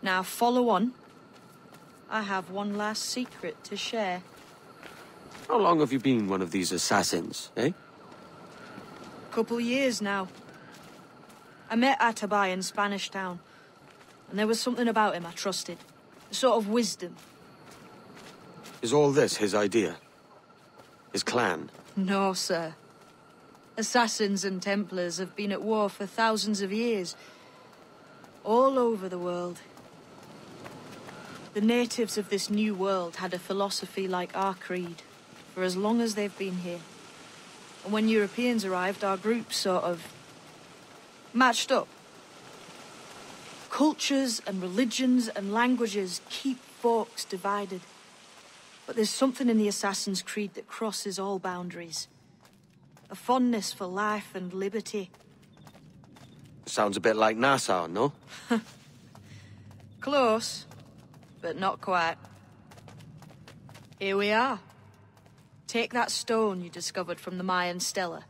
Now follow on. I have one last secret to share. How long have you been one of these assassins, eh? Couple years now. I met Atabai in Spanish Town, and there was something about him I trusted. A sort of wisdom. Is all this his idea? His clan? No, sir. Assassins and Templars have been at war for thousands of years. All over the world. The natives of this new world had a philosophy like our creed, for as long as they've been here. And when Europeans arrived, our groups sort of matched up. Cultures and religions and languages keep folks divided. But there's something in the Assassin's Creed that crosses all boundaries. A fondness for life and liberty. Sounds a bit like Nassau, no? Close, but not quite. Here we are. Take that stone you discovered from the Mayan Stela.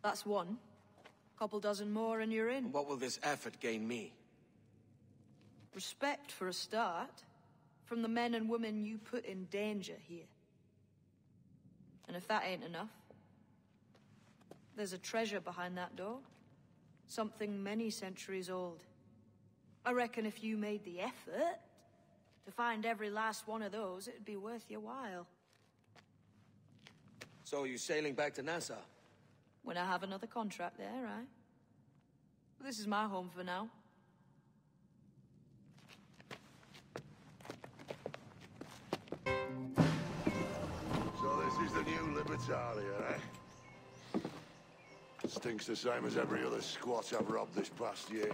That's one. Couple dozen more and you're in. What will this effort gain me? Respect for a start. From the men and women you put in danger here. And if that ain't enough, there's a treasure behind that door. Something many centuries old. I reckon if you made the effort to find every last one of those, it'd be worth your while. So are you sailing back to Nassau? When I have another contract there, right? This is my home for now. So this is the new Libertalia, eh? Stinks the same as every other squat I've robbed this past year.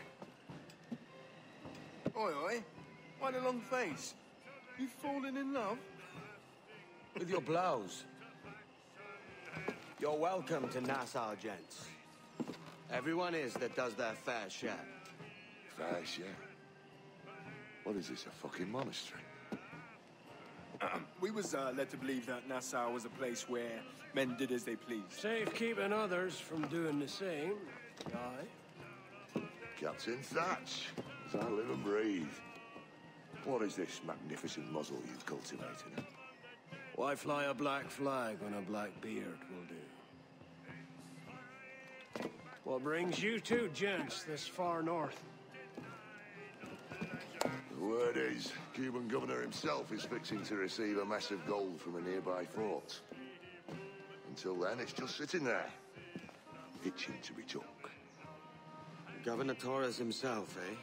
Oi, oi. Why the long face? You falling in love? With your blouse. You're welcome to Nassau, gents. Everyone is that does their fair share. Fair share? What is this, a fucking monastery? We was led to believe that Nassau was a place where men did as they pleased. Safe keeping others from doing the same. Aye. Captain Thatch, as I live and breathe. What is this magnificent muzzle you've cultivated? Why fly a black flag when a black beard will do? What brings you two gents this far north? The word is, Cuban governor himself is fixing to receive a mess of gold from a nearby fort. Until then, it's just sitting there, itching to be took. Governor Torres himself, eh?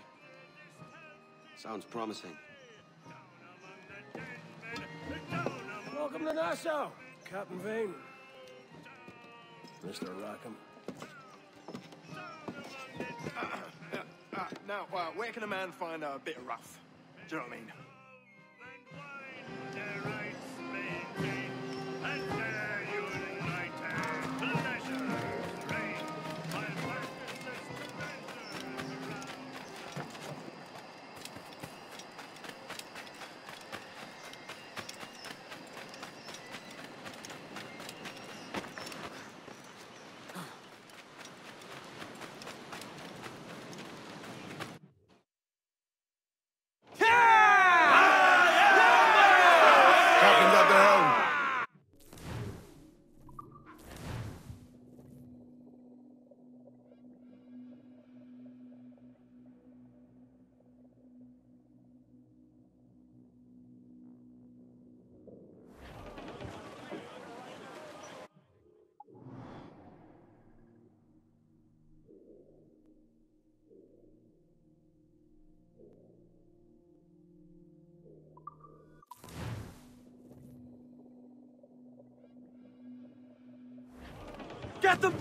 Sounds promising. Welcome to Nassau, Captain Vane. Mr. Rackham. Now, where can a man find a bit of rough? Do you know what I mean? Get them!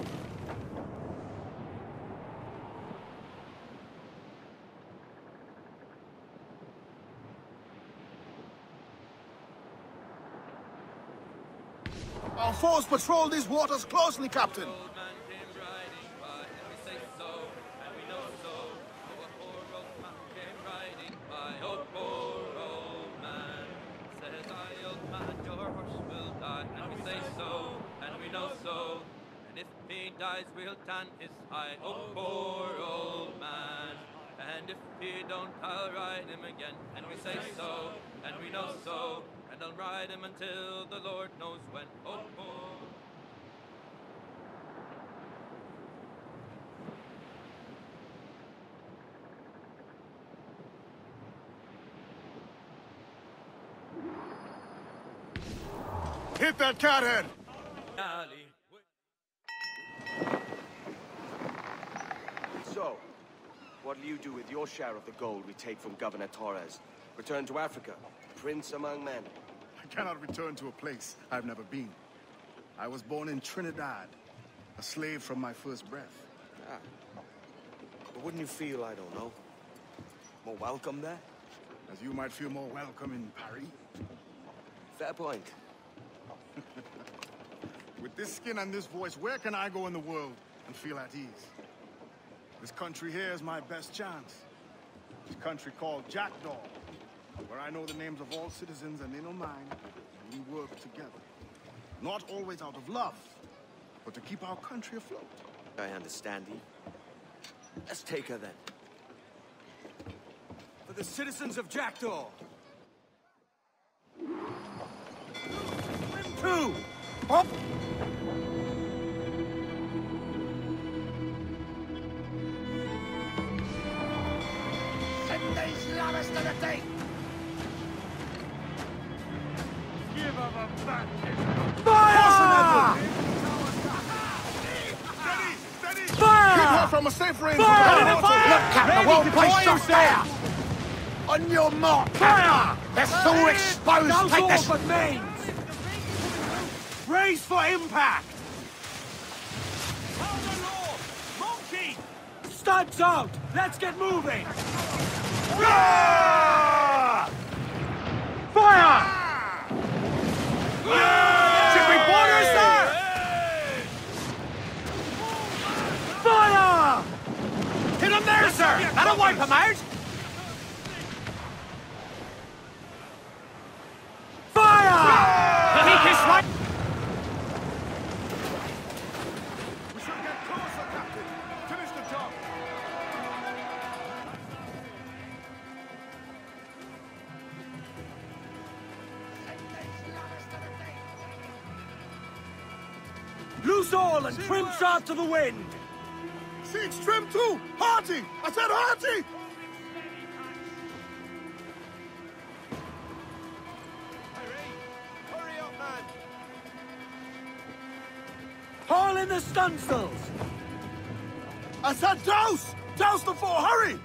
Our force patrol these waters closely, Captain. dies, we'll tan his hide. Oh, poor old man. And if he don't, I'll ride him again. And we say so, and we know so. And I'll ride him until the Lord knows when. Oh, poor. Hit that cathead! So, what'll you do with your share of the gold we take from Governor Torres? Return to Africa, prince among men. I cannot return to a place I've never been. I was born in Trinidad, a slave from my first breath. Ah. But wouldn't you feel, I don't know, more welcome there? As you might feel more welcome in Paris. Fair point. With this skin and this voice, where can I go in the world and feel at ease? This country here is my best chance. This country called Jackdaw, where I know the names of all citizens and they know mine, and we work together. Not always out of love, but to keep our country afloat. I understand you. Let's take her then. For the citizens of Jackdaw. Two! Up! Send these lovers to the deep! Give them a back! Fire! Steady! Fire! Keep her from a safe range! Fire! Look, Captain, the whole place shot there! On your mark! Fire! They're so exposed! Those Take all this! but names! Race for impact! Monkey! Studs out! Let's get moving! Fire! Should we border, sir? Fire! Hit him there, sir! That'll wipe him out! Fire! Keep his right! We should get closer, Captain! Finish the job! Loose all and trim sharp to the wind! Siege trim too! Hearty! I said hearty! Hurry up, man! Haul in the stunsails! I said douse! Douse the fore, hurry!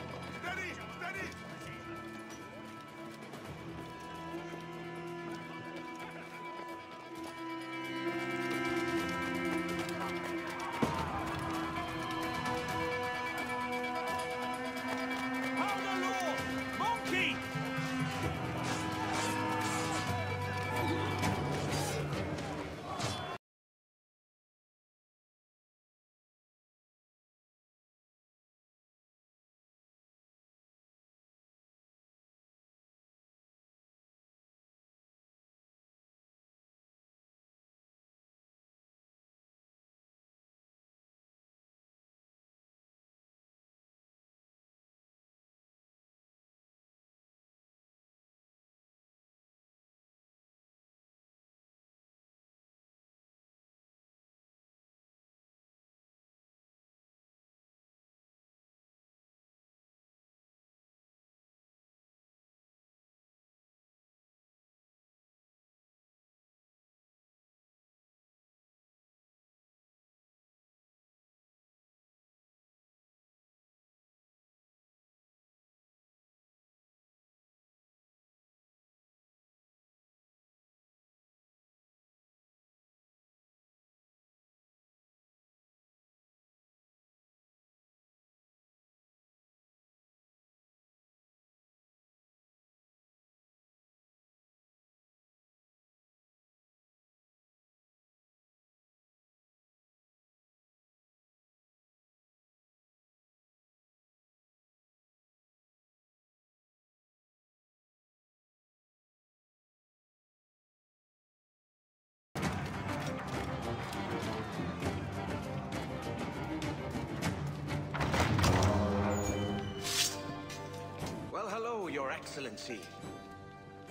Excellency.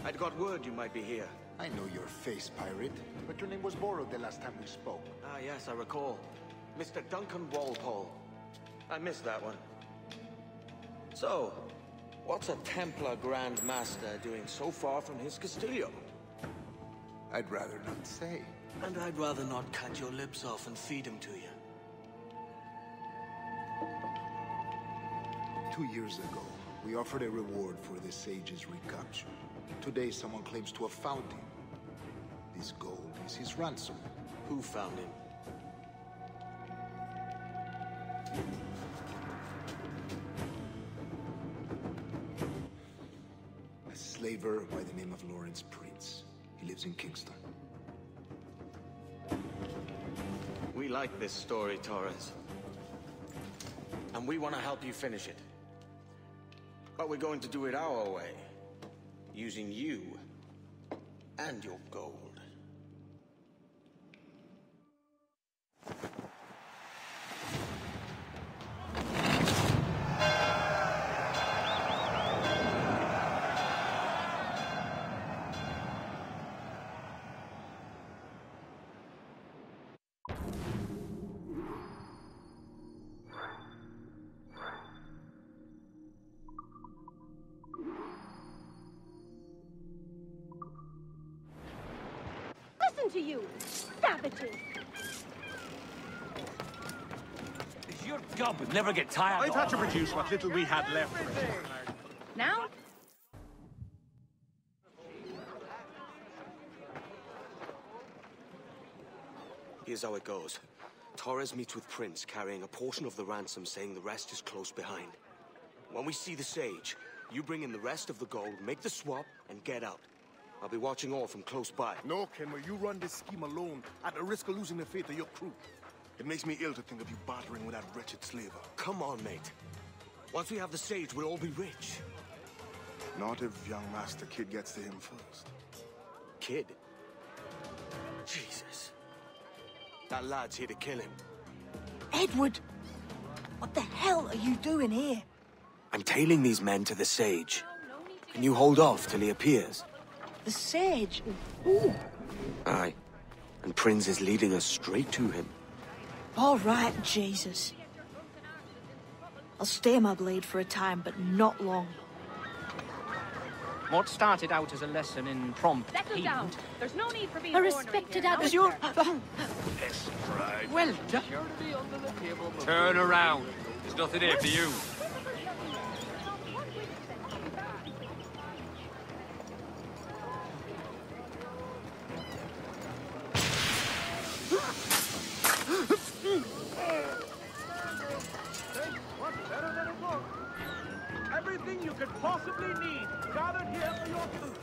I'd got word you might be here. I know your face, pirate, but your name was borrowed the last time we spoke. Ah, yes, I recall. Mr. Duncan Walpole. I missed that one. So, what's a Templar Grand Master doing so far from his Castillo? I'd rather not say. And I'd rather not cut your lips off and feed him to you. 2 years ago, we offered a reward for the sage's recapture. Today, someone claims to have found him. This gold is his ransom. Who found him? A slaver by the name of Lawrence Prince. He lives in Kingston. We like this story, Torres. And we want to help you finish it. But we're going to do it our way. Using you and your gold. To you, savages! It's your job would never get tired. I've had to produce what little we had left. Now? Here's how it goes. Torres meets with Prince, carrying a portion of the ransom, saying the rest is close behind. When we see the sage, you bring in the rest of the gold, make the swap, and get out. I'll be watching all from close by. No, Kenway, you run this scheme alone, at the risk of losing the faith of your crew. It makes me ill to think of you bartering with that wretched slaver. Come on, mate. Once we have the sage, we'll all be rich. Not if young Master Kid gets to him first. Kid? Jesus. That lad's here to kill him. Edward! What the hell are you doing here? I'm tailing these men to the sage. Can you hold off till he appears? The sage? Ooh. Aye. And Prince is leading us straight to him. All right, Jesus. I'll stay my blade for a time, but not long. What started out as a lesson in prompt Settle down. There's no need for being A respected adult. Your... Well done. Turn around. There's nothing here for you. Everything you could possibly need, gathered here for your food.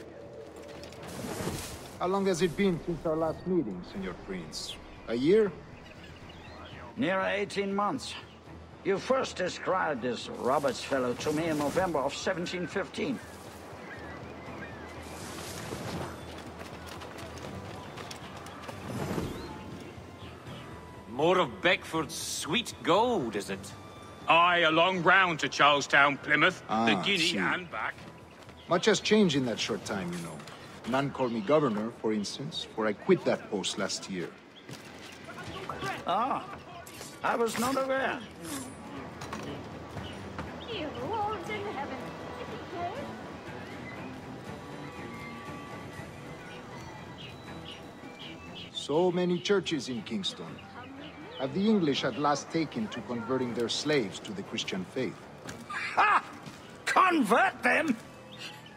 How long has it been since our last meeting, Senor Prince? A year? Near 18 months. You first described this Roberts fellow to me in November of 1715. More of Beckford's sweet gold, is it? Aye, a long round to Charlestown, Plymouth, the Guinea and back. Much has changed in that short time, you know. None called me governor, for instance, for I quit that post last year. Ah, I was not aware. You wolves in heaven. Is it clear? So many churches in Kingston. Have the English at last taken to converting their slaves to the Christian faith? Ha! Convert them?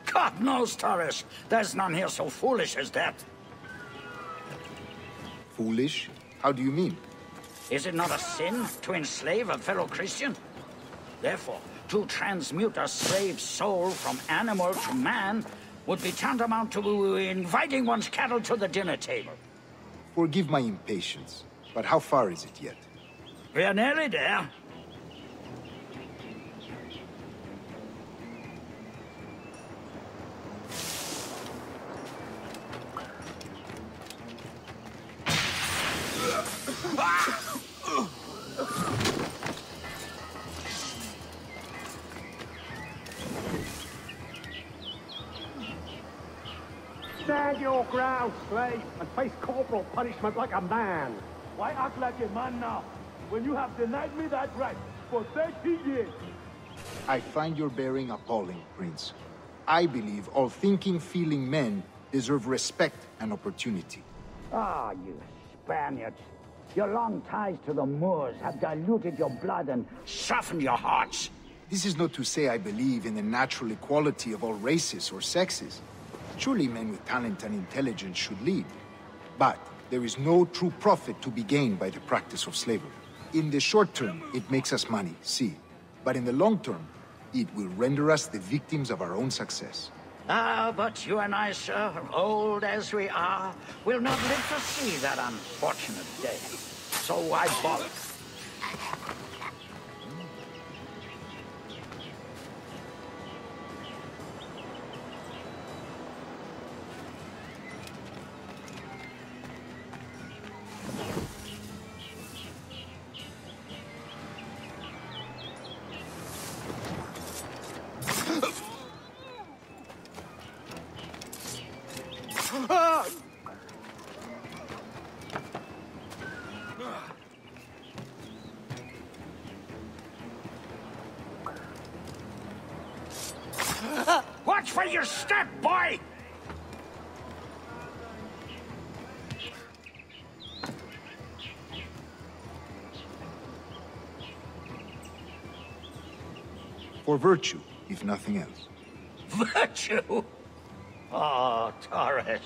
God knows, Torres, there's none here so foolish as that. Foolish? How do you mean? Is it not a sin to enslave a fellow Christian? Therefore, to transmute a slave's soul from animal to man would be tantamount to inviting one's cattle to the dinner table. Forgive my impatience, but how far is it yet? We're nearly there. down slave and face corporal punishment like a man. Why act like a man now, when you have denied me that right for 30 years? I find your bearing appalling, Prince. I believe all thinking, feeling men deserve respect and opportunity. Ah, you Spaniards. Your long ties to the Moors have diluted your blood and softened your hearts. This is not to say I believe in the natural equality of all races or sexes. Surely men with talent and intelligence should lead. But there is no true profit to be gained by the practice of slavery. In the short term, it makes us money, see. But in the long term, it will render us the victims of our own success. Ah, but you and I, sir, old as we are, will not live to see that unfortunate day. So I bollock. Watch for your step, boy! For virtue, if nothing else. Virtue? Oh, Torres.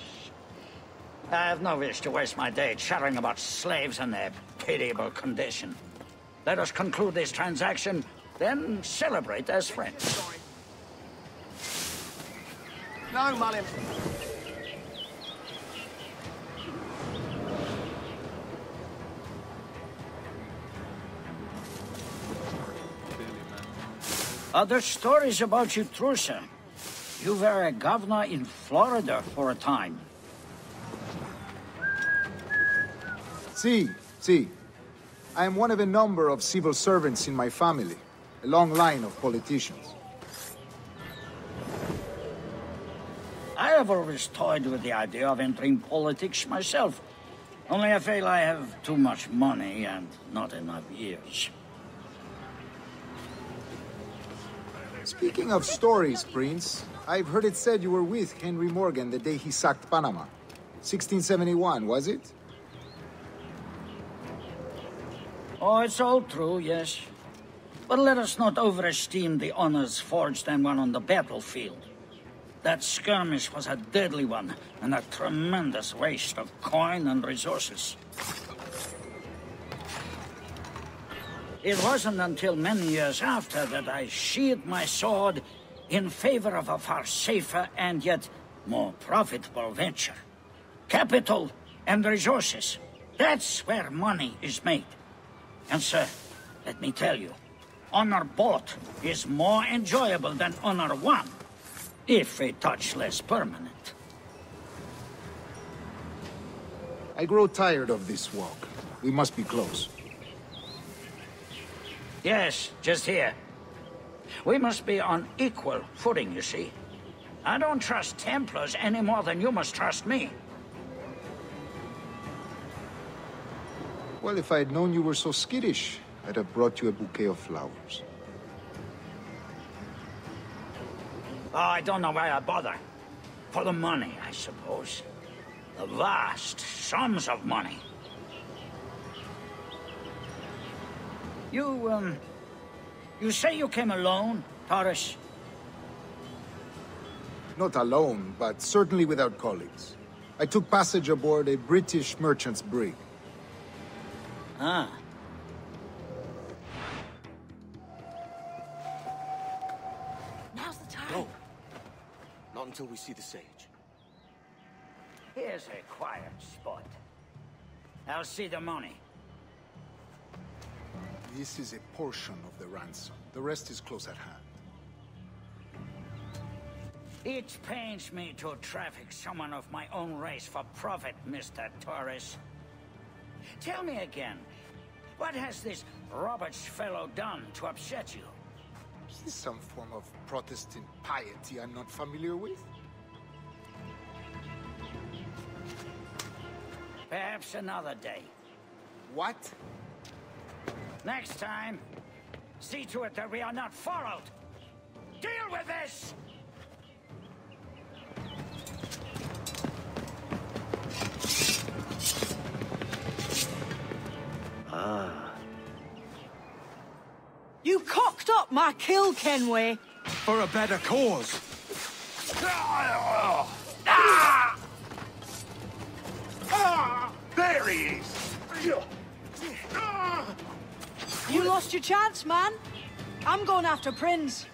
I have no wish to waste my day chattering about slaves and their pitiable condition. Let us conclude this transaction, then celebrate as friends. No, Malin. Other stories about you, Trusa. You were a governor in Florida for a time. See. I am one of a number of civil servants in my family. A long line of politicians. I have always toyed with the idea of entering politics myself. Only I feel I have too much money and not enough years. Speaking of stories, Prince, I've heard it said you were with Henry Morgan the day he sacked Panama. 1671, was it? Oh, it's all true, yes. But let us not overesteem the honors forged and won on the battlefield. That skirmish was a deadly one, and a tremendous waste of coin and resources. It wasn't until many years after that I sheathed my sword in favor of a far safer and yet more profitable venture. Capital and resources. That's where money is made. And sir, let me tell you, honor bought is more enjoyable than honor won, if a touch less permanent. I grow tired of this walk. We must be close. Yes, just here. We must be on equal footing, you see. I don't trust Templars any more than you must trust me. Well, if I had known you were so skittish, I'd have brought you a bouquet of flowers. Oh, I don't know why I bother. For the money, I suppose. The vast sums of money. You say you came alone, Torres? Not alone, but certainly without colleagues. I took passage aboard a British merchant's brig. Ah. Now's the time. No. Not until we see the sage. Here's a quiet spot. I'll see the money. This is a portion of the ransom. The rest is close at hand. It pains me to traffic someone of my own race for profit, Mr. Torres. Tell me again, what has this Roberts fellow done to upset you? Is this some form of Protestant piety I'm not familiar with? Perhaps another day. What? Next time, see to it that we are not followed. Deal with this! You cocked up my kill, Kenway. For a better cause. There he is! You lost your chance, man. I'm going after Prince.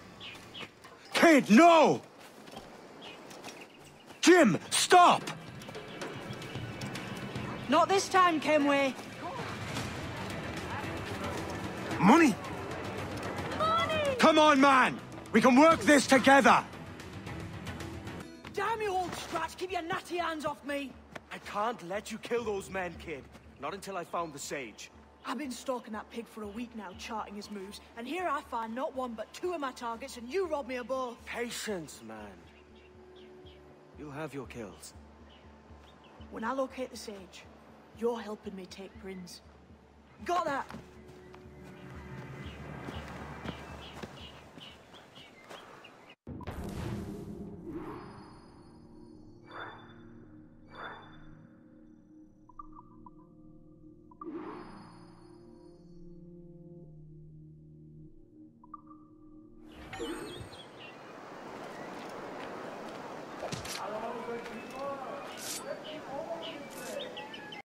Kid, no! Jim, stop! Not this time, Kenway. Money? Come on, man! We can work this together! Damn you, old Strat! Keep your natty hands off me! I can't let you kill those men, kid. Not until I found the sage. I've been stalking that pig for a week now, charting his moves, and here I find not one but two of my targets, and you robbed me of both. Patience, man. You'll have your kills. When I locate the sage, you're helping me take Prince. Got that?